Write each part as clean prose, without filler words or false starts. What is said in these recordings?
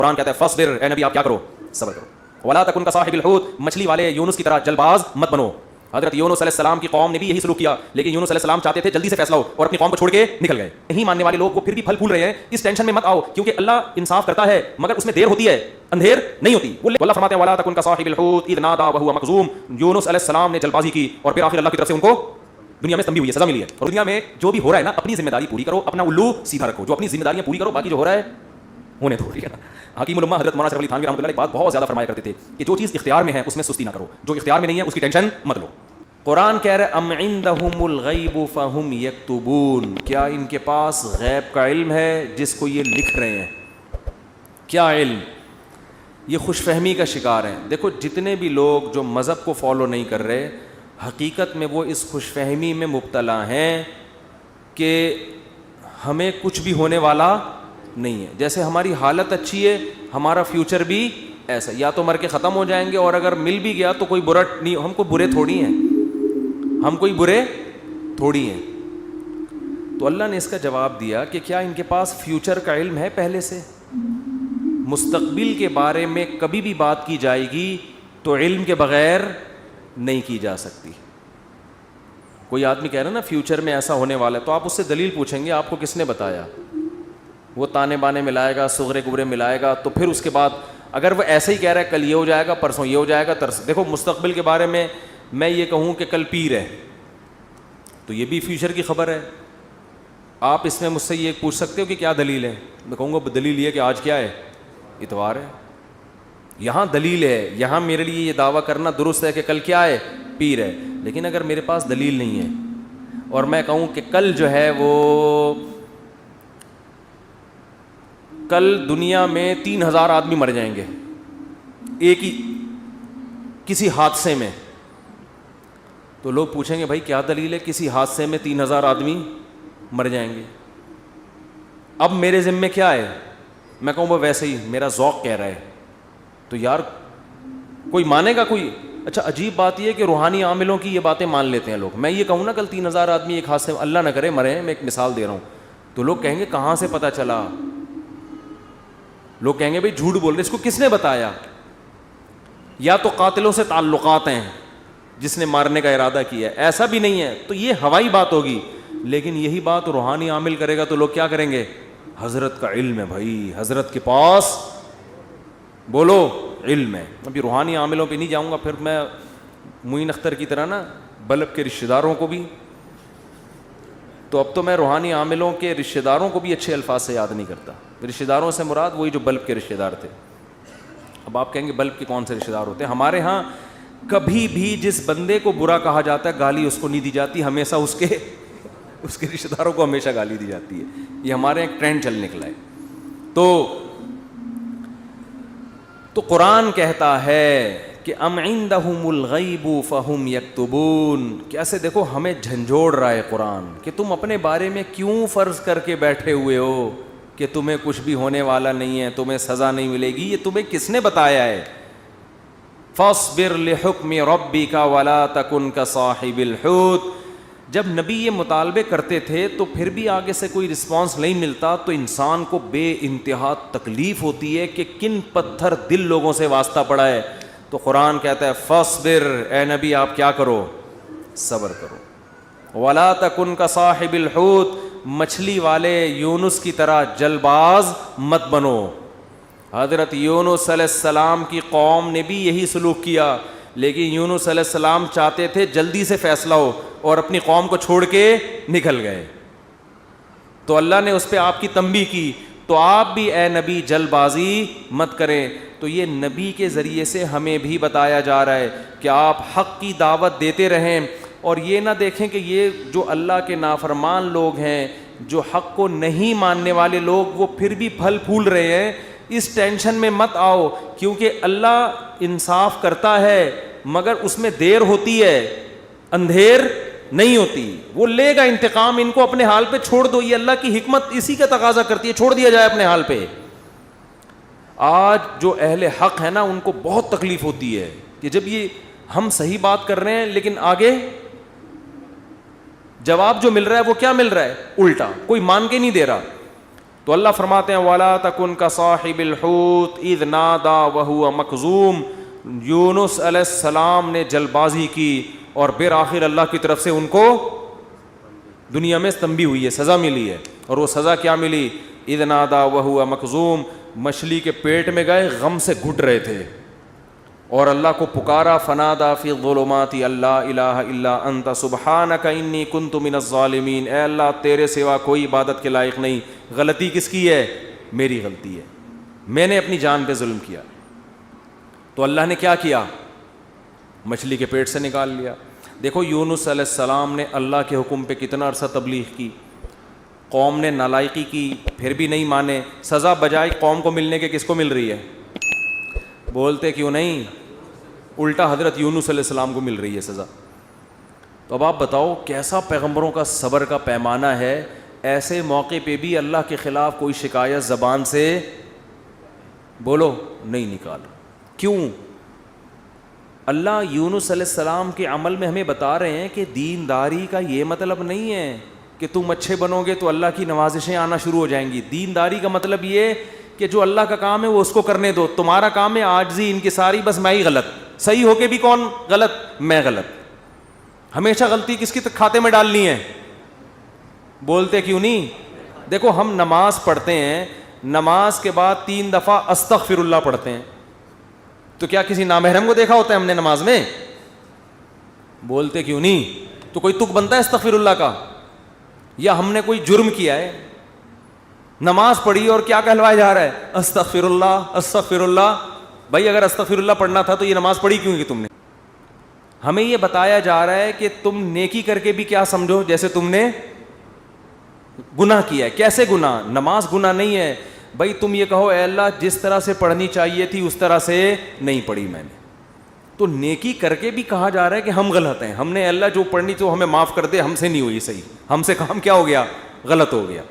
قرآن کہتا ہے فاصبر، اے نبی آپ کیا کرو، صبر کرو، ولا تکن کصاحب الحوت، مچھلی والے یونس کی طرح جلد باز مت بنو. حضرت یونس علیہ السلام کی قوم نے بھی یہی سلوک کیا، لیکن یونس علیہ السلام چاہتے تھے جلدی سے فیصلہ ہو اور اپنی قوم کو چھوڑ کے نکل گئے. نہیں ماننے والے لوگ وہ پھر بھی پھل پھول رہے ہیں، اس ٹینشن میں مت آؤ، کیونکہ اللہ انصاف کرتا ہے مگر اس میں دیر ہوتی ہے، اندھیر نہیں ہوتی. اللہ فرماتے ہیں ولا تکن کصاحب الحوت اذ نادى وهو مكظوم. یونس علیہ السلام نے جلد بازی کی اور پھر آخر اللہ کی طرف سے ان کو دنیا میں تنبیہ ہوئی ہے، سزا ملی ہے. اور دنیا میں جو بھی ہو رہا ہے نا، اپنی ذمہ داری پوری کرو، اپنا الو سیدھا رکھو، جو اپنی ذمہ داریاں پوری کرو، باقی جو ہو رہا ہے ہونے دو، ٹھیک ہے نا. حکیم الامہ حضرت مولانا شریف علی تھانوی رحمۃ اللہ علیہ بات بہت زیادہ فرمایا کرتے تھے کہ جو چیز اختیار میں ہے اس میں سستی نہ کرو، جو اختیار میں نہیں ہے اس کی ٹینشن مت لو. قرآن کہہ رہے ام عندہم الغیب فہم یکتبون، کیا ان کے پاس غیب کا علم ہے جس کو یہ لکھ رہے ہیں؟ کیا علم؟ یہ خوش فہمی کا شکار ہیں. دیکھو جتنے بھی لوگ جو مذہب کو فالو نہیں کر رہے، حقیقت میں وہ اس خوش فہمی میں مبتلا ہیں کہ ہمیں کچھ بھی ہونے والا نہیں ہے. جیسے ہماری حالت اچھی ہے ہمارا فیوچر بھی ایسا، یا تو مر کے ختم ہو جائیں گے اور اگر مل بھی گیا تو کوئی برا نہیں، ہم کوئی برے تھوڑی ہیں، ہم کوئی برے تھوڑی ہیں. تو اللہ نے اس کا جواب دیا کہ کیا ان کے پاس فیوچر کا علم ہے پہلے سے؟ مستقبل کے بارے میں کبھی بھی بات کی جائے گی تو علم کے بغیر نہیں کی جا سکتی. کوئی آدمی کہہ رہا ہے نا فیوچر میں ایسا ہونے والا ہے، تو آپ اس سے دلیل پوچھیں گے آپ کو کس نے بتایا؟ وہ تانے بانے ملائے گا، صغرے کبرے ملائے گا، تو پھر اس کے بعد اگر وہ ایسے ہی کہہ رہا ہے کل یہ ہو جائے گا، پرسوں یہ ہو جائے گا، دیکھو مستقبل کے بارے میں یہ کہوں کہ کل پیر ہے تو یہ بھی فیوچر کی خبر ہے. آپ اس میں مجھ سے یہ پوچھ سکتے ہو کہ کیا دلیل ہے؟ میں کہوں گا دلیل یہ کہ آج کیا ہے، اتوار ہے. یہاں دلیل ہے، یہاں میرے لیے یہ دعویٰ کرنا درست ہے کہ کل کیا ہے، پیر ہے. لیکن اگر میرے پاس دلیل نہیں ہے اور میں کہوں کہ کل جو ہے وہ کل دنیا میں 3000 آدمی مر جائیں گے ایک ہی کسی حادثے میں، تو لوگ پوچھیں گے بھائی کیا دلیل ہے کسی حادثے میں 3000 آدمی مر جائیں گے؟ اب میرے ذمے کیا ہے؟ میں کہوں وہ ویسے ہی میرا ذوق کہہ رہا ہے، تو یار کوئی مانے گا کوئی؟ اچھا عجیب بات یہ ہے کہ روحانی عاملوں کی یہ باتیں مان لیتے ہیں لوگ. میں یہ کہوں نا کل 3000 آدمی ایک حادثے میں، اللہ نہ کرے مرے، میں ایک مثال دے رہا ہوں، تو لوگ کہیں گے کہاں سے پتہ چلا؟ لوگ کہیں گے بھائی جھوٹ بول رہے، اس کو کس نے بتایا؟ یا تو قاتلوں سے تعلقات ہیں جس نے مارنے کا ارادہ کیا ہے، ایسا بھی نہیں ہے تو یہ ہوائی بات ہوگی. لیکن یہی بات روحانی عامل کرے گا تو لوگ کیا کریں گے؟ حضرت کا علم ہے بھائی، حضرت کے پاس بولو علم ہے. ابھی روحانی عاملوں پہ نہیں جاؤں گا، پھر میں معین اختر کی طرح نا بلب کے رشتہ داروں کو بھی، تو اب تو میں روحانی عاملوں کے رشتہ داروں کو بھی اچھے الفاظ سے یاد نہیں کرتا. رشتہ داروں سے مراد وہی جو بلب کے رشتہ دار تھے. اب آپ کہیں گے بلب کے کون سے رشتہ دار ہوتے ہیں؟ ہمارے ہاں کبھی بھی جس بندے کو برا کہا جاتا ہے گالی اس کو نہیں دی جاتی، ہمیشہ اس کے رشتہ داروں کو ہمیشہ گالی دی جاتی ہے. یہ ہمارے ایک ٹرینڈ چل نکلا ہے. تو قرآن کہتا ہے کہ ام عندہم الغیب فہم یکتبون. کیسے دیکھو ہمیں جھنجھوڑ رہا ہے قرآن کہ تم اپنے بارے میں کیوں فرض کر کے بیٹھے ہوئے ہو کہ تمہیں کچھ بھی ہونے والا نہیں ہے، تمہیں سزا نہیں ملے گی. یہ تمہیں کس نے بتایا ہے؟ فاصبر لحکم ربک ولا تکن کصاحب الحوت. جب نبی یہ مطالبے کرتے تھے تو پھر بھی آگے سے کوئی رسپانس نہیں ملتا تو انسان کو بے انتہا تکلیف ہوتی ہے کہ کن پتھر دل لوگوں سے واسطہ پڑا ہے. تو قرآن کہتا ہے فاصبر، اے نبی آپ کیا کرو، صبر کرو. ولا تکن کصاحب الحوت، مچھلی والے یونس کی طرح جلباز مت بنو. حضرت یونس علیہ السلام کی قوم نے بھی یہی سلوک کیا، لیکن یونس علیہ السلام چاہتے تھے جلدی سے فیصلہ ہو اور اپنی قوم کو چھوڑ کے نکل گئے. تو اللہ نے اس پہ آپ کی تنبیہ کی. تو آپ بھی اے نبی جلد بازی مت کریں. تو یہ نبی کے ذریعے سے ہمیں بھی بتایا جا رہا ہے کہ آپ حق کی دعوت دیتے رہیں اور یہ نہ دیکھیں کہ یہ جو اللہ کے نافرمان لوگ ہیں، جو حق کو نہیں ماننے والے لوگ، وہ پھر بھی پھل پھول رہے ہیں. اس ٹینشن میں مت آؤ، کیونکہ اللہ انصاف کرتا ہے مگر اس میں دیر ہوتی ہے، اندھیر نہیں ہوتی. وہ لے گا انتقام، ان کو اپنے حال پہ چھوڑ دو. یہ اللہ کی حکمت اسی کا تقاضا کرتی ہے، چھوڑ دیا جائے اپنے حال پہ. آج جو اہل حق ہے نا ان کو بہت تکلیف ہوتی ہے کہ جب یہ ہم صحیح بات کر رہے ہیں لیکن آگے جواب جو مل رہا ہے وہ کیا مل رہا ہے؟ الٹا. کوئی مان کے نہیں دے رہا. تو اللہ فرماتے ہیں وَلَا تَكُنْ كَصَاحِبِ الْحُوتِ اِذْ نَادَى وَهُوَ مَكْظُومٌ. یونس علیہ السلام نے جلد بازی کی اور بالآخر اللہ کی طرف سے ان کو دنیا میں تنبیہ ہوئی ہے, سزا ملی ہے. اور وہ سزا کیا ملی؟ اِذْ نَادَى وَهُوَ مَكْظُومٌ, مچھلی کے پیٹ میں گئے, غم سے گھٹ رہے تھے اور اللہ کو پکارا. فنادا فی الظلمات اللہ الہ الا انت سبحانک انی کنت من الظالمین. اے اللہ تیرے سوا کوئی عبادت کے لائق نہیں. غلطی کس کی ہے؟ میری غلطی ہے, میں نے اپنی جان پہ ظلم کیا. تو اللہ نے کیا کیا؟ مچھلی کے پیٹ سے نکال لیا. دیکھو یونس علیہ السلام نے اللہ کے حکم پہ کتنا عرصہ تبلیغ کی, قوم نے نالائقی کی, پھر بھی نہیں مانے. سزا بجائے قوم کو ملنے کے کس کو مل رہی ہے؟ بولتے کیوں نہیں؟ الٹا حضرت یونس علیہ السلام کو مل رہی ہے سزا. تو اب آپ بتاؤ کیسا پیغمبروں کا صبر کا پیمانہ ہے. ایسے موقع پہ بھی اللہ کے خلاف کوئی شکایت زبان سے بولو نہیں نکال. کیوں؟ اللہ یونس علیہ السلام کے عمل میں ہمیں بتا رہے ہیں کہ دینداری کا یہ مطلب نہیں ہے کہ تم اچھے بنو گے تو اللہ کی نوازشیں آنا شروع ہو جائیں گی. دینداری کا مطلب یہ کہ جو اللہ کا کام ہے وہ اس کو کرنے دو. تمہارا کام ہے عاجزی انکساری, بس میں ہی غلط, صحیح ہو کے بھی کون غلط؟ میں غلط. ہمیشہ غلطی کس کی کھاتے میں ڈالنی ہے؟ بولتے کیوں نہیں؟ دیکھو ہم نماز پڑھتے ہیں, نماز کے بعد 3 دفعہ استغفر اللہ پڑھتے ہیں, تو کیا کسی نامحرم کو دیکھا ہوتا ہے ہم نے نماز میں؟ بولتے کیوں نہیں؟ تو کوئی تک بنتا ہے استغفر اللہ کا؟ یا ہم نے کوئی جرم کیا ہے, نماز پڑھی اور کیا کہلوایا جا رہا ہے؟ استغفر اللہ استغفر اللہ. بھائی اگر استغفر اللہ پڑھنا تھا تو یہ نماز پڑھی کیوں کی تم نے؟ ہمیں یہ بتایا جا رہا ہے کہ تم نیکی کر کے بھی کیا سمجھو جیسے تم نے گناہ کیا ہے. کیسے گناہ؟ نماز گناہ نہیں ہے. بھائی تم یہ کہو اے اللہ جس طرح سے پڑھنی چاہیے تھی اس طرح سے نہیں پڑھی میں نے, تو نیکی کر کے بھی کہا جا رہا ہے کہ ہم غلط ہیں. ہم نے اللہ جو پڑھنی تو ہمیں معاف کر دے, ہم سے نہیں ہوئی صحیح, ہم سے کام کیا ہو گیا؟ غلط ہو گیا.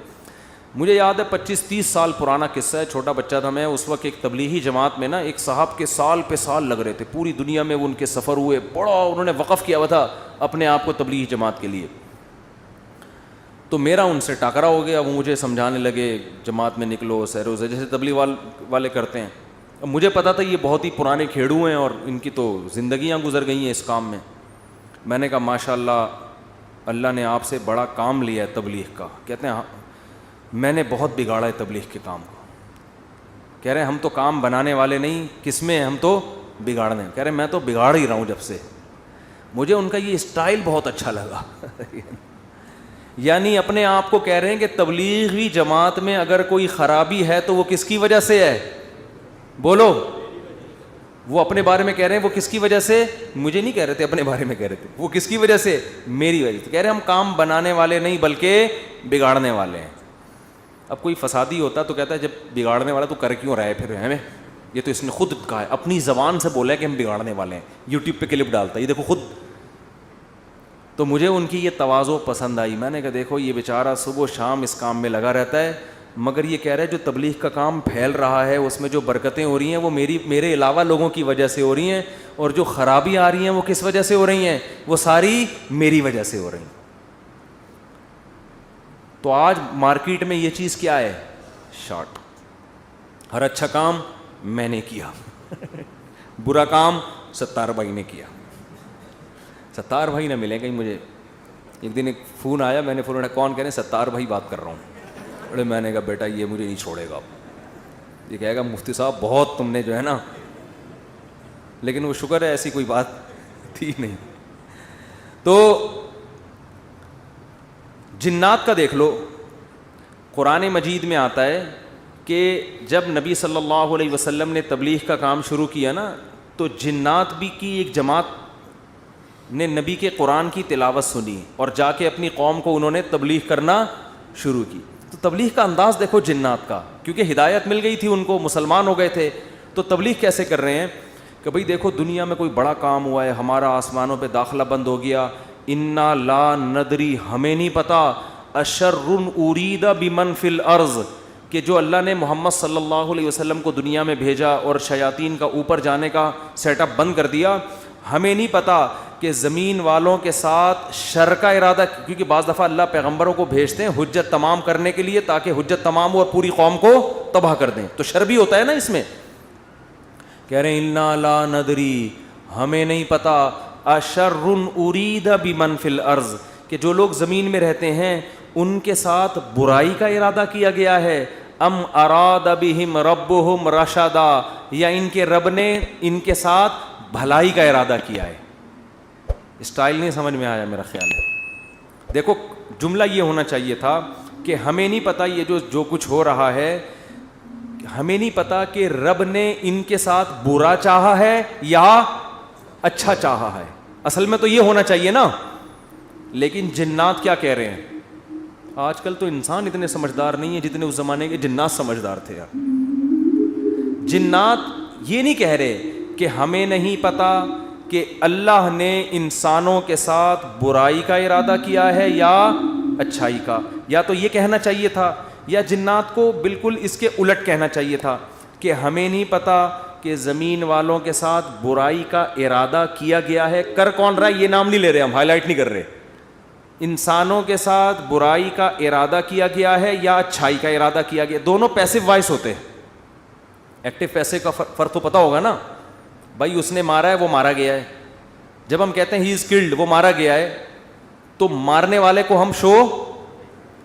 مجھے یاد ہے 25-30 سال پرانا قصہ ہے, چھوٹا بچہ تھا میں اس وقت. ایک تبلیغی جماعت میں نا ایک صاحب کے سال پہ سال لگ رہے تھے, پوری دنیا میں وہ ان کے سفر ہوئے, بڑا انہوں نے وقف کیا ہوا تھا اپنے آپ کو تبلیغی جماعت کے لیے. تو میرا ان سے ٹاکرا ہو گیا. وہ مجھے سمجھانے لگے جماعت میں نکلو سیروزے جیسے تبلیغ والے کرتے ہیں. اب مجھے پتا تھا یہ بہت ہی پرانے کھیڑو ہیں اور ان کی تو زندگیاں گزر گئی ہیں اس کام میں. میں نے کہا ماشاء اللہ اللہ نے آپ سے بڑا کام لیا ہے تبلیغ کا. کہتے ہیں میں نے بہت بگاڑا ہے تبلیغ کے کام کو. کہہ رہے ہیں ہم تو کام بنانے والے نہیں, کس میں ہم تو بگاڑنے. کہہ رہے ہیں میں تو بگاڑ ہی رہا ہوں جب سے. مجھے ان کا یہ اسٹائل بہت اچھا لگا. یعنی اپنے آپ کو کہہ رہے ہیں کہ تبلیغی جماعت میں اگر کوئی خرابی ہے تو وہ کس کی وجہ سے ہے؟ بولو. وہ اپنے بارے میں کہہ رہے ہیں وہ کس کی وجہ سے, مجھے نہیں کہہ رہے تھے, اپنے بارے میں کہہ رہے تھے. وہ کس کی وجہ سے؟ میری وجہ سے. کہہ رہے ہیں ہم کام بنانے والے نہیں بلکہ بگاڑنے والے ہیں. اب کوئی فسادی ہوتا تو کہتا ہے جب بگاڑنے والا تو کر کیوں رہا ہے پھر ہمیں؟ یہ تو اس نے خود کہا ہے, اپنی زبان سے بولا ہے کہ ہم بگاڑنے والے ہیں. یوٹیوب پہ کلپ ڈالتا ہے, یہ دیکھو خود. تو مجھے ان کی یہ تواضع پسند آئی. میں نے کہا دیکھو یہ بیچارہ صبح و شام اس کام میں لگا رہتا ہے, مگر یہ کہہ رہا ہے جو تبلیغ کا کام پھیل رہا ہے اس میں جو برکتیں ہو رہی ہیں وہ میرے علاوہ لوگوں کی وجہ سے ہو رہی ہیں, اور جو خرابی آ رہی ہیں وہ کس وجہ سے ہو رہی ہیں؟ وہ ساری میری وجہ سے ہو رہی ہیں. تو آج مارکیٹ میں یہ چیز کیا ہے؟ شارٹ. ہر اچھا کام میں نے کیا, برا کام ستار بھائی نے کیا. ستار بھائی نہ ملے کہیں مجھے. ایک دن ایک فون آیا, میں نے فون اٹھایا, کون؟ کہہ رہے ستار بھائی بات کر رہا ہوں. ارے میں نے کہا بیٹا یہ مجھے نہیں چھوڑے گا, یہ کہے گا مفتی صاحب بہت تم نے جو ہے نا, لیکن وہ شکر ہے ایسی کوئی بات تھی نہیں. تو جنات کا دیکھ لو, قرآن مجید میں آتا ہے کہ جب نبی صلی اللہ علیہ وسلم نے تبلیغ کا کام شروع کیا نا تو جنات بھی کی ایک جماعت نے نبی کے قرآن کی تلاوت سنی اور جا کے اپنی قوم کو انہوں نے تبلیغ کرنا شروع کی. تو تبلیغ کا انداز دیکھو جنات کا, کیونکہ ہدایت مل گئی تھی ان کو, مسلمان ہو گئے تھے. تو تبلیغ کیسے کر رہے ہیں کہ بھئی دیکھو دنیا میں کوئی بڑا کام ہوا ہے, ہمارا آسمانوں پہ داخلہ بند ہو گیا, انا لا ندری ہمیں نہیں پتا, اشر ارید بمن فی الارض کہ جو اللہ نے محمد صلی اللہ علیہ وسلم کو دنیا میں بھیجا اور شیاطین کا اوپر جانے کا سیٹ اپ بند کر دیا, ہمیں نہیں پتا کہ زمین والوں کے ساتھ شر کا ارادہ, کیونکہ بعض دفعہ اللہ پیغمبروں کو بھیجتے ہیں حجت تمام کرنے کے لیے تاکہ حجت تمام ہو اور پوری قوم کو تباہ کر دیں, تو شر بھی ہوتا ہے نا اس میں. کہہ رہے ہیں انا لا ندری, ہمیں نہیں پتا, اشر ارید بمن فی الارض, کہ جو لوگ زمین میں رہتے ہیں ان کے ساتھ برائی کا ارادہ کیا گیا ہے, ام اراد بہم ربہم رشدا, یا ان کے رب نے ان کے ساتھ بھلائی کا ارادہ کیا ہے. اسٹائل نہیں سمجھ میں آیا میرا خیال ہے. دیکھو جملہ یہ ہونا چاہیے تھا کہ ہمیں نہیں پتا یہ جو کچھ ہو رہا ہے, ہمیں نہیں پتا کہ رب نے ان کے ساتھ برا چاہا ہے یا اچھا چاہا ہے. اصل میں تو یہ ہونا چاہیے نا. لیکن جنات کیا کہہ رہے ہیں, آج کل تو انسان اتنے سمجھدار نہیں ہے جتنے اس زمانے کے جنات سمجھدار تھے یار. جنات یہ نہیں کہہ رہے کہ ہمیں نہیں پتا کہ اللہ نے انسانوں کے ساتھ برائی کا ارادہ کیا ہے یا اچھائی کا, یا تو یہ کہنا چاہیے تھا, یا جنات کو بالکل اس کے الٹ کہنا چاہیے تھا کہ ہمیں نہیں پتا کہ زمین والوں کے ساتھ برائی کا ارادہ کیا گیا ہے. کر کون رہا ہے یہ نام نہیں لے رہے, ہم ہائی لائٹ نہیں کر رہے. انسانوں کے ساتھ برائی کا ارادہ کیا گیا ہے یا اچھائی کا ارادہ کیا گیا. دونوں پیسو وائس ہوتے ہیں. ایکٹیو پیسے کا فرق تو پتہ ہوگا نا بھائی, اس نے مارا ہے وہ مارا گیا ہے. جب ہم کہتے ہیں ہی از کلڈ, وہ مارا گیا ہے, تو مارنے والے کو ہم شو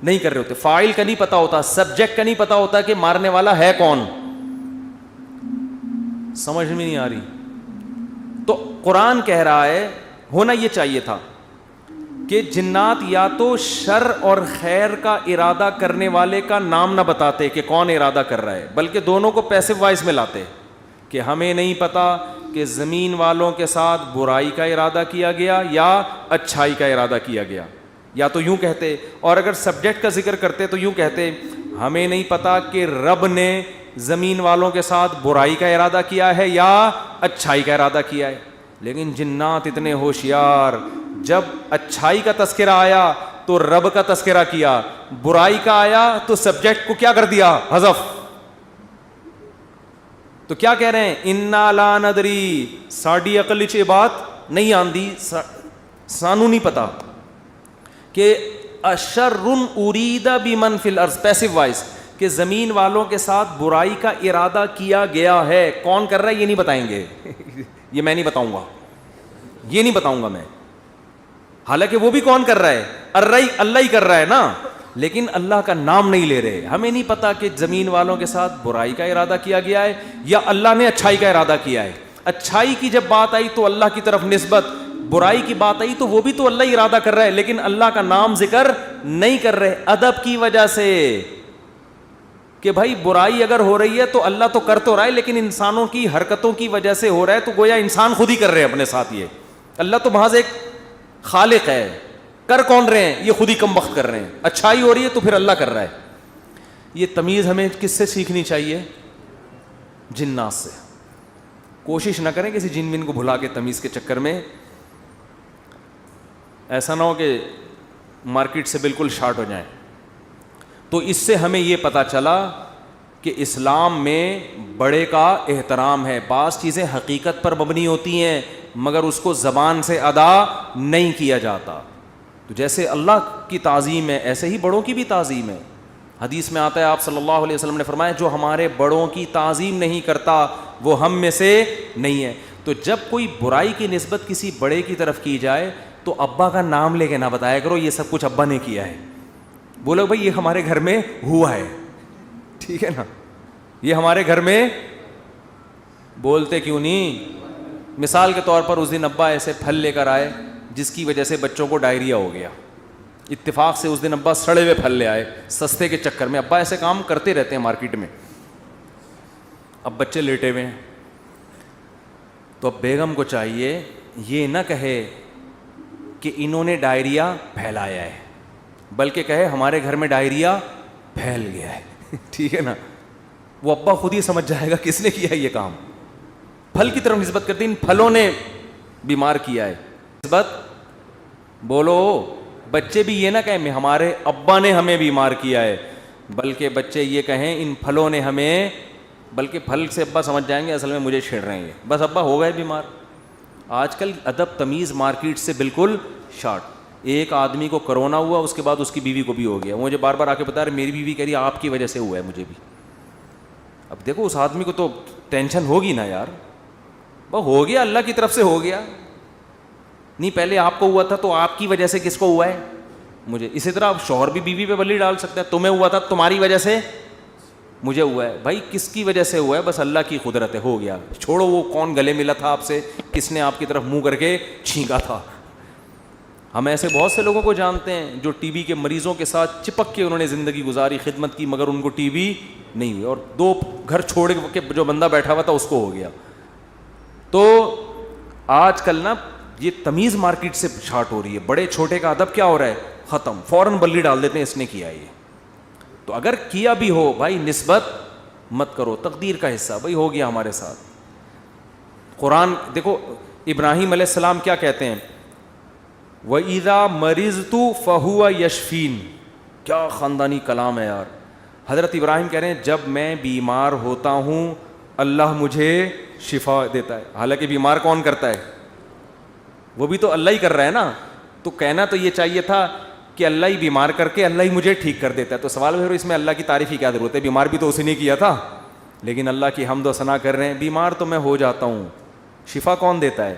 نہیں کر رہے ہوتے. فاعل کا نہیں پتا ہوتا, سبجیکٹ کا نہیں پتا ہوتا کہ مارنے والا ہے کون. سمجھ میں نہیں آ رہی. تو قرآن کہہ رہا ہے ہونا یہ چاہیے تھا کہ جنات یا تو شر اور خیر کا ارادہ کرنے والے کا نام نہ بتاتے کہ کون ارادہ کر رہا ہے, بلکہ دونوں کو پیسو وائس میں لاتے کہ ہمیں نہیں پتا کہ زمین والوں کے ساتھ برائی کا ارادہ کیا گیا یا اچھائی کا ارادہ کیا گیا. یا تو یوں کہتے, اور اگر سبجیکٹ کا ذکر کرتے تو یوں کہتے ہمیں نہیں پتا کہ رب نے زمین والوں کے ساتھ برائی کا ارادہ کیا ہے یا اچھائی کا ارادہ کیا ہے. لیکن جنات اتنے ہوشیار, جب اچھائی کا تذکرہ آیا تو رب کا تذکرہ کیا, برائی کا آیا تو سبجیکٹ کو کیا کر دیا, حذف. تو کیا کہہ رہے ہیں, انا لا ندری, ساڈی عقل وچ یہ بات نہیں آندی, سانو نہیں پتا کہ اشر ارید بمن فی الارض, پیسو وائس, کہ زمین والوں کے ساتھ برائی کا ارادہ کیا گیا ہے. کون کر رہا ہے یہ نہیں بتائیں گے. یہ میں نہیں بتاؤں گا, یہ نہیں بتاؤں گا میں. حالانکہ وہ بھی کون کر رہا ہے, اللہ ہی کر رہا ہے نا, لیکن اللہ کا نام نہیں لے رہے. ہمیں نہیں پتا کہ زمین والوں کے ساتھ برائی کا ارادہ کیا گیا ہے یا اللہ نے اچھائی کا ارادہ کیا ہے. اچھائی کی جب بات آئی تو اللہ کی طرف نسبت, برائی کی بات آئی تو وہ بھی تو اللہ ہی ارادہ کر رہا ہے, لیکن اللہ کا نام ذکر نہیں کر رہے. ادب کی وجہ سے کہ بھائی برائی اگر ہو رہی ہے تو اللہ تو کر تو رہا ہے, لیکن انسانوں کی حرکتوں کی وجہ سے ہو رہا ہے, تو گویا انسان خود ہی کر رہے ہیں اپنے ساتھ. یہ اللہ تو محض ایک خالق ہے, کر کون رہے ہیں, یہ خود ہی کم وقت کر رہے ہیں. اچھائی ہو رہی ہے تو پھر اللہ کر رہا ہے. یہ تمیز ہمیں کس سے سیکھنی چاہیے, جنات سے. کوشش نہ کریں کسی جن بن کو بھلا کے تمیز کے چکر میں, ایسا نہ ہو کہ مارکیٹ سے بالکل شارٹ ہو جائیں. تو اس سے ہمیں یہ پتہ چلا کہ اسلام میں بڑے کا احترام ہے. بعض چیزیں حقیقت پر مبنی ہوتی ہیں مگر اس کو زبان سے ادا نہیں کیا جاتا. تو جیسے اللہ کی تعظیم ہے ایسے ہی بڑوں کی بھی تعظیم ہے. حدیث میں آتا ہے, آپ صلی اللہ علیہ وسلم نے فرمایا جو ہمارے بڑوں کی تعظیم نہیں کرتا وہ ہم میں سے نہیں ہے. تو جب کوئی برائی کی نسبت کسی بڑے کی طرف کی جائے تو ابا کا نام لے کے نہ بتایا کرو یہ سب کچھ ابا نے کیا ہے. بولو بھائی یہ ہمارے گھر میں ہوا ہے, ٹھیک ہے نا, یہ ہمارے گھر میں. بولتے کیوں نہیں؟ مثال کے طور پر اس دن ابا ایسے پھل لے کر آئے جس کی وجہ سے بچوں کو ڈائریا ہو گیا. اتفاق سے اس دن ابا سڑے ہوئے پھل لے آئے سستے کے چکر میں. ابا ایسے کام کرتے رہتے ہیں مارکیٹ میں. اب بچے لیٹے ہوئے ہیں تو اب بیگم کو چاہیے یہ نہ کہے کہ انہوں نے ڈائریا پھیلایا ہے, بلکہ کہے ہمارے گھر میں ڈائریا پھیل گیا ہے. ٹھیک ہے نا, وہ ابا خود ہی سمجھ جائے گا کس نے کیا ہے یہ کام. پھل کی طرف نسبت کرتے ہیں, ان پھلوں نے بیمار کیا ہے. نسبت بولو, بچے بھی یہ نہ کہیں ہمارے ابا نے ہمیں بیمار کیا ہے, بلکہ بچے یہ کہیں ان پھلوں نے ہمیں, بلکہ پھل سے ابا سمجھ جائیں گے اصل میں مجھے چھیڑ رہے ہیں, بس ابا ہو گئے بیمار. آج کل ادب تمیز مارکیٹ سے بالکل شارٹ. ایک آدمی کو کرونا ہوا, اس کے بعد اس کی بیوی کو بھی ہو گیا. مجھے بار بار آ کے بتا رہے میری بیوی کہہ رہی ہے آپ کی وجہ سے ہوا ہے مجھے بھی. اب دیکھو اس آدمی کو تو ٹینشن ہوگی نا یار, وہ ہو گیا اللہ کی طرف سے ہو گیا, نہیں پہلے آپ کو ہوا تھا تو آپ کی وجہ سے کس کو ہوا ہے, مجھے. اسی طرح اب شوہر بھی بیوی پہ بلی ڈال سکتا ہے, تمہیں ہوا تھا تمہاری وجہ سے مجھے ہوا ہے. بھائی کس کی وجہ سے ہوا ہے, بس اللہ کی قدرت ہے, ہو گیا. چھوڑو وہ کون گلے ملا تھا آپ سے, کس نے آپ کی طرف منہ کر کے چھینکا تھا. ہم ایسے بہت سے لوگوں کو جانتے ہیں جو ٹی بی کے مریضوں کے ساتھ چپک کے انہوں نے زندگی گزاری, خدمت کی, مگر ان کو ٹی بی نہیں ہوئی, اور 2 گھر چھوڑ کے جو بندہ بیٹھا ہوا تھا اس کو ہو گیا. تو آج کل نا یہ تمیز مارکیٹ سے شارٹ ہو رہی ہے. بڑے چھوٹے کا ادب کیا ہو رہا ہے, ختم, فوراً بلی ڈال دیتے ہیں اس نے کیا یہ. تو اگر کیا بھی ہو بھائی نسبت مت کرو, تقدیر کا حصہ, بھائی ہو گیا ہمارے ساتھ. قرآن دیکھو ابراہیم علیہ السلام کیا کہتے ہیں, وَإِذَا مَرِضْتُ فَهُوَ يَشْفِينِ. کیا خاندانی کلام ہے یار. حضرت ابراہیم کہہ رہے ہیں جب میں بیمار ہوتا ہوں اللہ مجھے شفا دیتا ہے. حالانکہ بیمار کون کرتا ہے, وہ بھی تو اللہ ہی کر رہا ہے نا. تو کہنا تو یہ چاہیے تھا کہ اللہ ہی بیمار کر کے اللہ ہی مجھے ٹھیک کر دیتا ہے. تو سوال ہے اس میں اللہ کی تعریف کی کیا ضرورت ہے, بیمار بھی تو اسی نے کیا تھا. لیکن اللہ کی حمد و ثنا کر رہے ہیں, بیمار تو میں ہو جاتا ہوں, شفا کون دیتا ہے,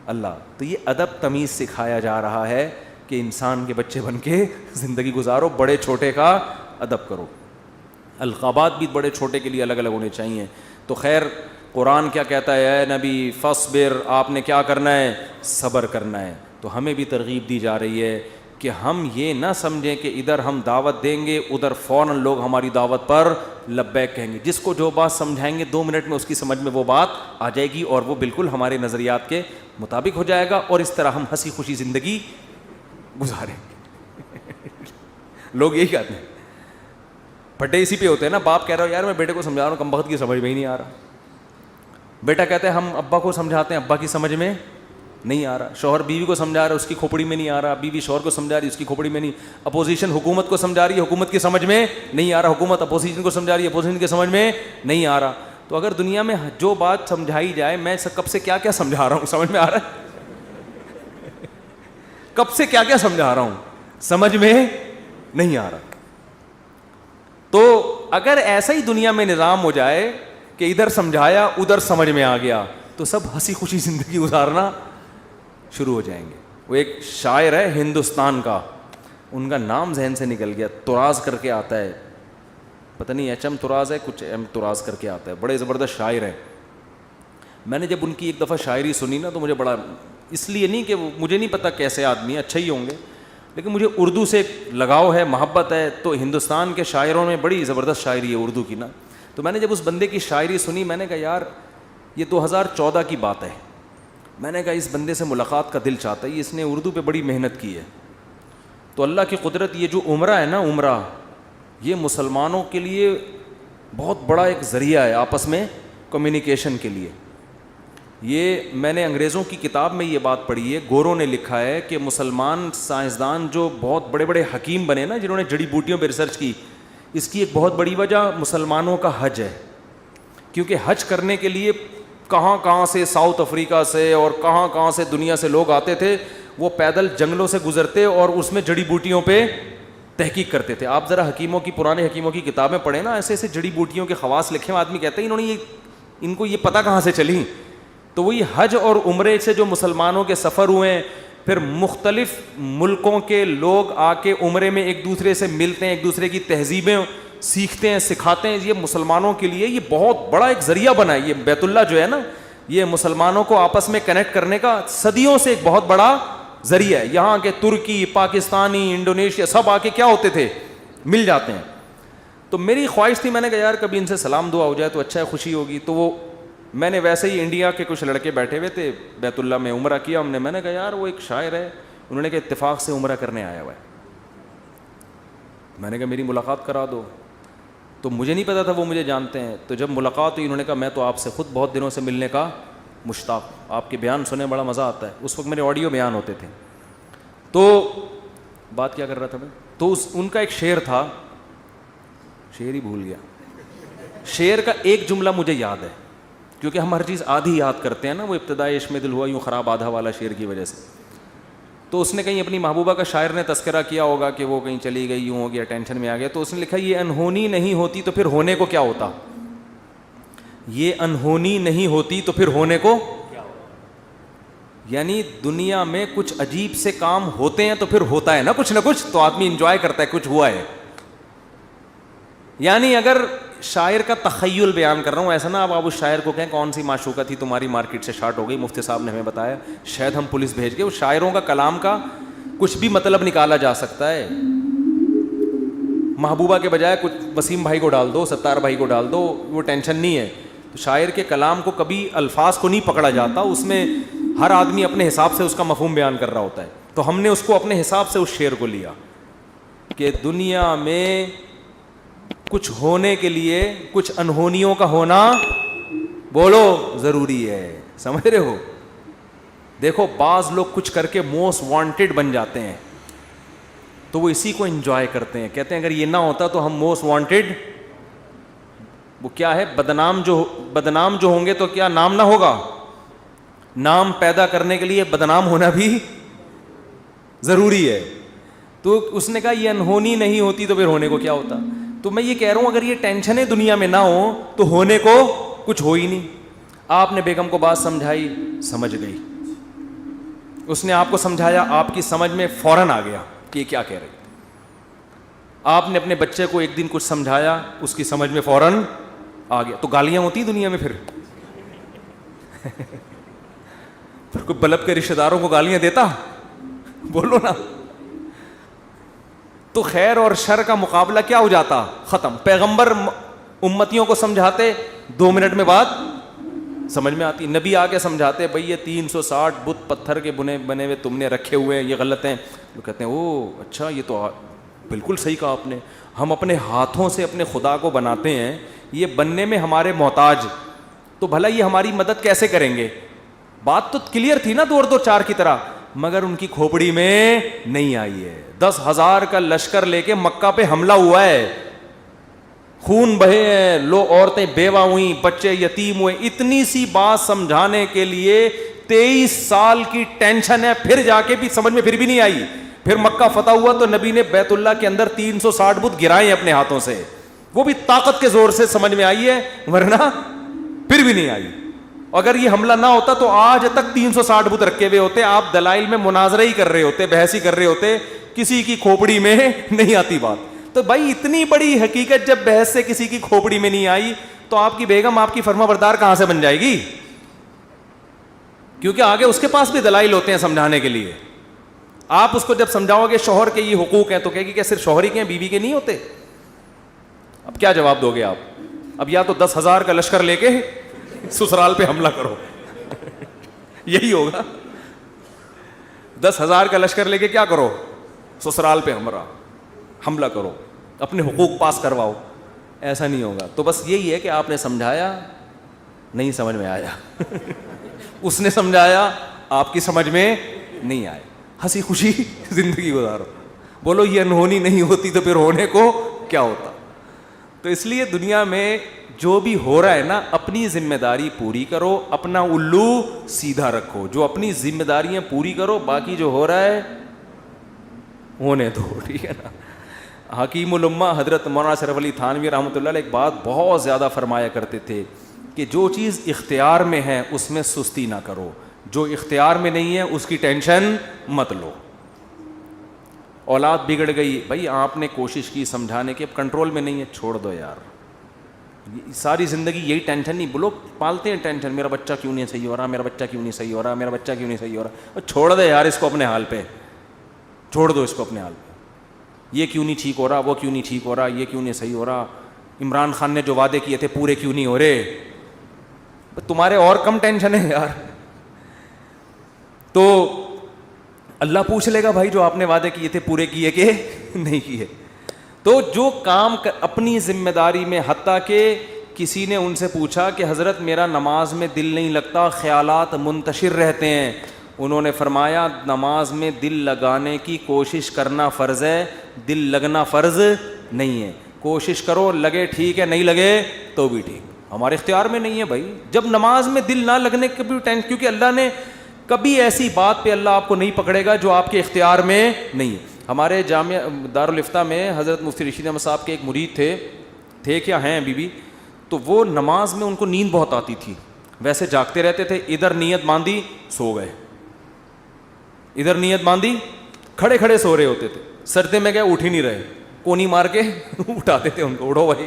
اللہ. تو یہ ادب تمیز سکھایا جا رہا ہے کہ انسان کے بچے بن کے زندگی گزارو, بڑے چھوٹے کا ادب کرو. القابات بھی بڑے چھوٹے کے لیے الگ الگ ہونے چاہیے. تو خیر قرآن کیا کہتا ہے, اے نبی فاصبر, آپ نے کیا کرنا ہے, صبر کرنا ہے. تو ہمیں بھی ترغیب دی جا رہی ہے کہ ہم یہ نہ سمجھیں کہ ادھر ہم دعوت دیں گے ادھر فوراً لوگ ہماری دعوت پر لبیک کہیں گے. جس کو جو بات سمجھائیں گے 2 منٹ میں اس کی سمجھ میں وہ بات آ جائے گی اور وہ بالکل ہمارے نظریات کے مطابق ہو جائے گا, اور اس طرح ہم ہنسی خوشی زندگی گزاریں گے. لوگ یہی کہتے ہیں, پھٹے اسی پہ ہوتے ہیں نا. باپ کہہ رہا ہو یار میں بیٹے کو سمجھا رہا ہوں, کم وقت کی سمجھ میں ہی نہیں آ رہا. بیٹا کہتے ہیں ہم ابا کو سمجھاتے ہیں, ابا کی سمجھ میں نہیں آ رہا. شوہر بیوی کو سمجھا رہا ہے, اس کی کھوپڑی میں نہیں آ رہا. بیوی شوہر کو سمجھا رہی ہے, اس کی کھوپڑی میں نہیں. اپوزیشن حکومت کو سمجھا رہی ہے, حکومت کی سمجھ میں نہیں آ رہا. حکومت اپوزیشن کو سمجھا رہی ہے, اپوزیشن کی سمجھ میں نہیں آ رہا. تو اگر دنیا میں جو بات سمجھائی جائے, میں کب سے کیا کیا سمجھا رہا ہوں, سمجھ میں آ رہا ہے, کب سے کیا کیا سمجھا رہا ہوں, سمجھ میں نہیں آ رہا. تو اگر ایسا ہی دنیا میں نظام ہو جائے کہ ادھر سمجھایا ادھر سمجھ میں آ گیا, تو سب ہنسی خوشی زندگی گزارنا شروع ہو جائیں گے. وہ ایک شاعر ہے ہندوستان کا, ان کا نام ذہن سے نکل گیا, طراز کر کے آتا ہے, پتہ نہیں ایچ ایم طراز ہے, کچھ ایم طراز کر کے آتا ہے, بڑے زبردست شاعر ہیں. میں نے جب ان کی ایک دفعہ شاعری سنی نا تو مجھے بڑا, اس لیے نہیں کہ مجھے نہیں پتہ کیسے آدمی, اچھا ہی ہوں گے, لیکن مجھے اردو سے لگاؤ ہے, محبت ہے. تو ہندوستان کے شاعروں میں بڑی زبردست شاعری ہے اردو کی نا. تو میں نے جب اس بندے کی شاعری سنی, میں نے کہا یار یہ 2014 کی بات ہے. میں نے کہا اس بندے سے ملاقات کا دل چاہتا ہے, اس نے اردو پہ بڑی محنت کی ہے. تو اللہ کی قدرت, یہ جو عمرہ ہے نا, عمرہ یہ مسلمانوں کے لیے بہت بڑا ایک ذریعہ ہے آپس میں کمیونیکیشن کے لیے. یہ میں نے انگریزوں کی کتاب میں یہ بات پڑھی ہے, گوروں نے لکھا ہے کہ مسلمان سائنسدان جو بہت بڑے بڑے حکیم بنے نا, جنہوں نے جڑی بوٹیوں پہ ریسرچ کی, اس کی ایک بہت بڑی وجہ مسلمانوں کا حج ہے. کیونکہ حج کرنے کے لیے کہاں کہاں سے, ساؤتھ افریقہ سے اور کہاں کہاں سے دنیا سے لوگ آتے تھے. وہ پیدل جنگلوں سے گزرتے اور اس میں جڑی بوٹیوں پہ تحقیق کرتے تھے. آپ ذرا حکیموں کی, پرانے حکیموں کی کتابیں پڑھیں نا, ایسے ایسے جڑی بوٹیوں کے خواص لکھے ہیں, آدمی کہتے ہیں انہوں نے ان کو یہ پتہ کہاں سے چلی. تو وہی حج اور عمرے سے جو مسلمانوں کے سفر ہوئے ہیں, پھر مختلف ملکوں کے لوگ آ کے عمرے میں ایک دوسرے سے ملتے ہیں, ایک دوسرے کی تہذیبیں سیکھتے ہیں, سکھاتے ہیں. یہ مسلمانوں کے لیے یہ بہت بڑا ایک ذریعہ بنا ہے. یہ بیت اللہ جو ہے نا, یہ مسلمانوں کو آپس میں کنیکٹ کرنے کا صدیوں سے ایک بہت بڑا ذریعہ ہے. یہاں کے ترکی, پاکستانی, انڈونیشیا سب آ کے کیا ہوتے تھے, مل جاتے ہیں. تو میری خواہش تھی, میں نے کہا یار کبھی ان سے سلام دعا ہو جائے تو اچھا ہے, خوشی ہوگی. تو وہ میں نے ویسے ہی, انڈیا کے کچھ لڑکے بیٹھے ہوئے تھے بیت اللہ میں, عمرہ کیا ہم نے. میں نے کہا یار وہ ایک شاعر ہے, انہوں نے کہا اتفاق سے عمرہ کرنے آیا ہوا ہے. میں نے کہا میری ملاقات کرا دو. تو مجھے نہیں پتا تھا وہ مجھے جانتے ہیں. تو جب ملاقات ہوئی, انہوں نے کہا میں تو آپ سے خود بہت دنوں سے ملنے کا مشتاق, آپ کے بیان سنے بڑا مزہ آتا ہے. اس وقت میرے آڈیو بیان ہوتے تھے. تو بات کیا کر رہا تھا میں, تو ان کا ایک شعر تھا, شعر ہی بھول گیا. شعر کا ایک جملہ مجھے یاد ہے, کیونکہ ہم ہر چیز آدھی یاد کرتے ہیں نا. وہ ابتدائی عشق میں دل ہوا یوں خراب آدھا والا شعر کی وجہ سے. تو اس نے کہیں اپنی محبوبہ کا شاعر نے تذکرہ کیا ہوگا کہ وہ کہیں چلی گئی, یوں ہو گیا, ٹینشن میں آ گیا, تو اس نے لکھا یہ انہونی نہیں ہوتی تو پھر ہونے کو کیا ہوتا, یہ انہونی نہیں ہوتی تو پھر ہونے کو, یعنی دنیا میں کچھ عجیب سے کام ہوتے ہیں تو پھر ہوتا ہے نا کچھ نہ کچھ, تو آدمی انجوائے کرتا ہے کچھ ہوا ہے. یعنی اگر شاعر کا تخیل بیان کر رہا ہوں, ایسا نا آپ اس شاعر کو کہیں کون سی معشوقہ تھی تمہاری مارکیٹ سے شارٹ ہو گئی, مفتی صاحب نے ہمیں بتایا, شاید ہم پولیس بھیج کے. وہ شاعروں کا کلام کا کچھ بھی مطلب نکالا جا سکتا ہے. محبوبہ کے بجائے کچھ وسیم بھائی کو ڈال دو, ستار بھائی کو ڈال دو, وہ ٹینشن نہیں ہے. تو شاعر کے کلام کو کبھی الفاظ کو نہیں پکڑا جاتا, اس میں ہر آدمی اپنے حساب سے اس کا مفہوم بیان کر رہا ہوتا ہے. تو ہم نے اس کو اپنے حساب سے اس شعر کو لیا کہ دنیا میں کچھ ہونے کے لیے کچھ انہونیوں کا ہونا بولو ضروری ہے. سمجھ رہے ہو؟ دیکھو بعض لوگ کچھ کر کے موسٹ وانٹیڈ بن جاتے ہیں تو وہ اسی کو انجوائے کرتے ہیں, کہتے ہیں اگر یہ نہ ہوتا تو ہم موسٹ وانٹیڈ, وہ کیا ہے, بدنام جو ہوں گے تو کیا نام نہ ہوگا. نام پیدا کرنے کے لیے بدنام ہونا بھی ضروری ہے. تو اس نے کہا یہ انہونی نہیں ہوتی تو پھر ہونے کو کیا ہوتا. تو میں یہ کہہ رہا ہوں اگر یہ ٹینشنیں دنیا میں نہ ہوں تو ہونے کو کچھ ہو ہی نہیں. آپ نے بیگم کو بات سمجھائی, سمجھ گئی, اس نے آپ کو سمجھایا, آپ کی سمجھ میں فوراً آ گیا کہ یہ کیا کہہ رہی. آپ نے اپنے بچے کو ایک دن کچھ سمجھایا, اس کی سمجھ میں فوراً آ گیا. تو گالیاں ہوتی دنیا میں پھر کوئی بلب کے رشتہ داروں کو گالیاں دیتا, بولو نا. تو خیر اور شر کا مقابلہ کیا ہو جاتا, ختم. پیغمبر امتیوں کو سمجھاتے, 2 منٹ میں بات سمجھ میں آتی. نبی آ کے سمجھاتے, بھئی یہ 360 بت پتھر کے بنے ہوئے تم نے رکھے ہوئے ہیں, یہ غلط ہیں. لوگ کہتے ہیں او اچھا, یہ تو بالکل صحیح کہا آپ نے, ہم اپنے ہاتھوں سے اپنے خدا کو بناتے ہیں, یہ بننے میں ہمارے محتاج, تو بھلا یہ ہماری مدد کیسے کریں گے. بات تو کلیئر تھی نا 2 اور 2 4 کی طرح, مگر ان کی کھوپڑی میں نہیں آئی ہے. 10,000 کا لشکر لے کے مکہ پہ حملہ ہوا ہے, خون بہے ہیں, لو عورتیں بیوہ ہوئیں, بچے یتیم ہوئے. اتنی سی بات سمجھانے کے لیے 23 سال کی ٹینشن ہے, پھر جا کے بھی سمجھ میں پھر بھی نہیں آئی. پھر مکہ فتح ہوا تو نبی نے بیت اللہ کے اندر 360 بت گرائے اپنے ہاتھوں سے, وہ بھی طاقت کے زور سے سمجھ میں آئی ہے, ورنہ پھر بھی نہیں آئی. اگر یہ حملہ نہ ہوتا تو آج تک 360 بت رکھے ہوئے ہوتے, آپ دلائل میں مناظرہ ہی کر رہے ہوتے, بحث ہی کر رہے ہوتے, کسی کی کھوپڑی میں نہیں آتی بات. تو بھائی اتنی بڑی حقیقت جب بحث سے کسی کی کھوپڑی میں نہیں آئی تو آپ کی بیگم آپ کی فرما بردار کہاں سے بن جائے گی, کیونکہ آگے اس کے پاس بھی دلائل ہوتے ہیں سمجھانے کے لیے. آپ اس کو جب سمجھاؤ گے شوہر کے یہ حقوق ہیں تو کہے گی کہ صرف شوہر ہی کے ہیں, بیوی کے نہیں ہوتے. اب کیا جواب دو گے آپ؟ اب یا تو 10,000 کا لشکر لے کے سسرال پہ حملہ کرو یہی ہوگا. 10,000 کا لشکر لے کے کیا کرو, سسرال پہ حملہ کرو, اپنے حقوق پاس کرواؤ. ایسا نہیں ہوگا. تو بس یہی ہے کہ آپ نے سمجھایا, نہیں سمجھ میں آیا اس نے سمجھایا, آپ کی سمجھ میں نہیں آئے, ہنسی خوشی زندگی گزارو. بولو یہ انہونی نہیں ہوتی تو پھر ہونے کو کیا ہوتا. تو اس لیے دنیا میں جو بھی ہو رہا ہے نا, اپنی ذمہ داری پوری کرو, اپنا الو سیدھا رکھو. جو اپنی ذمہ داریاں پوری کرو, باقی جو ہو رہا ہے ہونے دو, ٹھیک ہے نا. حکیم الامہ حضرت مولانا اشرف علی تھانوی رحمۃ اللہ علیہ ایک بات بہت زیادہ فرمایا کرتے تھے کہ جو چیز اختیار میں ہے اس میں سستی نہ کرو, جو اختیار میں نہیں ہے اس کی ٹینشن مت لو. اولاد بگڑ گئی, بھائی آپ نے کوشش کی سمجھانے کی, اب کنٹرول میں نہیں ہے, چھوڑ دو یار. ساری زندگی یہی ٹینشن نہیں, لوگ پالتے ہیں ٹینشن, میرا بچہ کیوں نہیں صحیح ہو رہا, میرا بچہ کیوں نہیں صحیح ہو رہا, میرا بچہ کیوں نہیں صحیح ہو رہا. چھوڑ دے یار اس کو اپنے حال پہ, چھوڑ دو اس کو اپنے حال پہ. یہ کیوں نہیں ٹھیک ہو رہا, وہ کیوں نہیں ٹھیک ہو رہا, یہ کیوں نہیں صحیح ہو رہا, عمران خان نے جو وعدے کیے تھے پورے کیوں نہیں ہو رہے. تمہارے اور کم ٹینشن ہے یار. تو اللہ پوچھ لے گا بھائی جو آپ نے وعدے کیے تھے پورے کیے کہ نہیں کیے. تو جو کام اپنی ذمہ داری میں, حتیٰ کہ کسی نے ان سے پوچھا کہ حضرت میرا نماز میں دل نہیں لگتا, خیالات منتشر رہتے ہیں. انہوں نے فرمایا نماز میں دل لگانے کی کوشش کرنا فرض ہے, دل لگنا فرض نہیں ہے. کوشش کرو, لگے ٹھیک ہے, نہیں لگے تو بھی ٹھیک, ہمارے اختیار میں نہیں ہے بھائی. جب نماز میں دل نہ لگنے کبھی ٹینشن, کیونکہ اللہ نے کبھی ایسی بات پہ اللہ آپ کو نہیں پکڑے گا جو آپ کے اختیار میں نہیں ہے. ہمارے جامعہ دارالفتہ میں حضرت مفتی رشید احمد صاحب کے ایک مرید تھے کیا ہیں ابھی بھی, تو وہ نماز میں ان کو نیند بہت آتی تھی, ویسے جاگتے رہتے تھے, ادھر نیت باندھی سو گئے, ادھر نیت باندھی کھڑے کھڑے سو رہے ہوتے تھے, سجدے میں گئے اٹھ ہی نہیں رہے, کونی مار کے اٹھاتے تھے ان کو, اٹھو بھائی,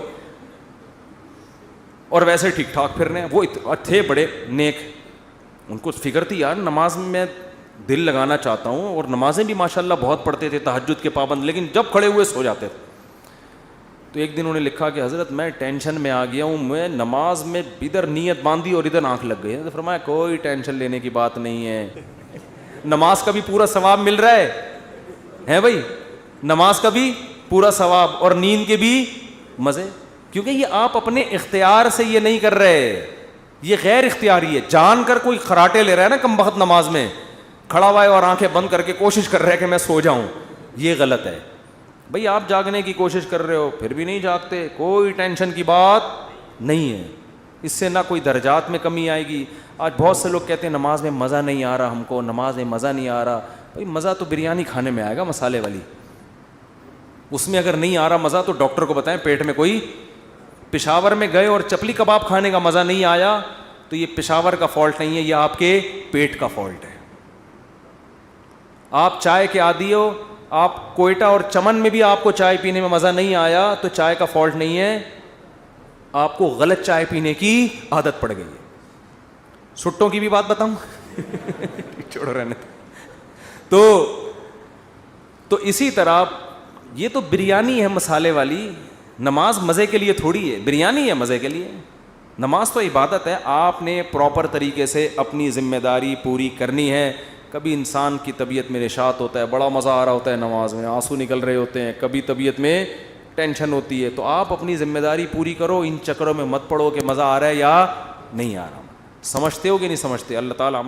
اور ویسے ٹھیک ٹھاک پھر رہے ہیں. وہ تھے بڑے نیک, ان کو فکر تھی یار نماز میں دل لگانا چاہتا ہوں, اور نمازیں بھی ماشاءاللہ بہت پڑھتے تھے, تہجد کے پابند, لیکن جب کھڑے ہوئے سو جاتے تھے. تو ایک دن انہوں نے لکھا کہ حضرت میں ٹینشن میں آ گیا ہوں, میں نماز میں ادھر نیت باندھی اور ادھر آنکھ لگ گئی. تو فرمایا کوئی ٹینشن لینے کی بات نہیں ہے, نماز کا بھی پورا ثواب مل رہا ہے بھائی, نماز کا بھی پورا ثواب اور نیند کے بھی مزے, کیونکہ یہ آپ اپنے اختیار سے یہ نہیں کر رہے, یہ غیر اختیاری ہے. جان کر کوئی خراٹے لے رہا ہے نا کم بخت نماز میں, کھڑا ہوا ہے اور آنکھیں بند کر کے کوشش کر رہا ہے کہ میں سو جاؤں, یہ غلط ہے. بھئی آپ جاگنے کی کوشش کر رہے ہو پھر بھی نہیں جاگتے, کوئی ٹینشن کی بات نہیں ہے, اس سے نہ کوئی درجات میں کمی آئے گی. آج بہت سے لوگ کہتے ہیں نماز میں مزہ نہیں آ رہا, ہم کو نماز میں مزہ نہیں آ رہا. بھئی مزہ تو بریانی کھانے میں آئے گا مسالے والی, اس میں اگر نہیں آ رہا مزہ تو ڈاکٹر کو بتائیں پیٹ میں کوئی. پشاور میں گئے اور چپلی کباب کھانے کا مزہ نہیں آیا تو یہ پشاور کا فالٹ نہیں ہے, یہ آپ کے پیٹ کا فالٹ ہے. آپ چائے کے عادی ہو, آپ کوئٹہ اور چمن میں بھی آپ کو چائے پینے میں مزہ نہیں آیا تو چائے کا فالٹ نہیں ہے, آپ کو غلط چائے پینے کی عادت پڑ گئی ہے. سٹوں کی بھی بات بتاؤں چھوڑو رہنے. تو اسی طرح یہ تو بریانی ہے مسالے والی, نماز مزے کے لیے تھوڑی ہے, بریانی ہے مزے کے لیے. نماز تو عبادت ہے, آپ نے پراپر طریقے سے اپنی ذمہ داری پوری کرنی ہے. کبھی انسان کی طبیعت میں نشاط ہوتا ہے, بڑا مزہ آ رہا ہوتا ہے نماز میں, آنسو نکل رہے ہوتے ہیں, کبھی طبیعت میں ٹینشن ہوتی ہے, تو آپ اپنی ذمہ داری پوری کرو, ان چکروں میں مت پڑو کہ مزہ آ رہا ہے یا نہیں آ رہا. سمجھتے ہو کہ نہیں سمجھتے؟ اللہ تعالیٰ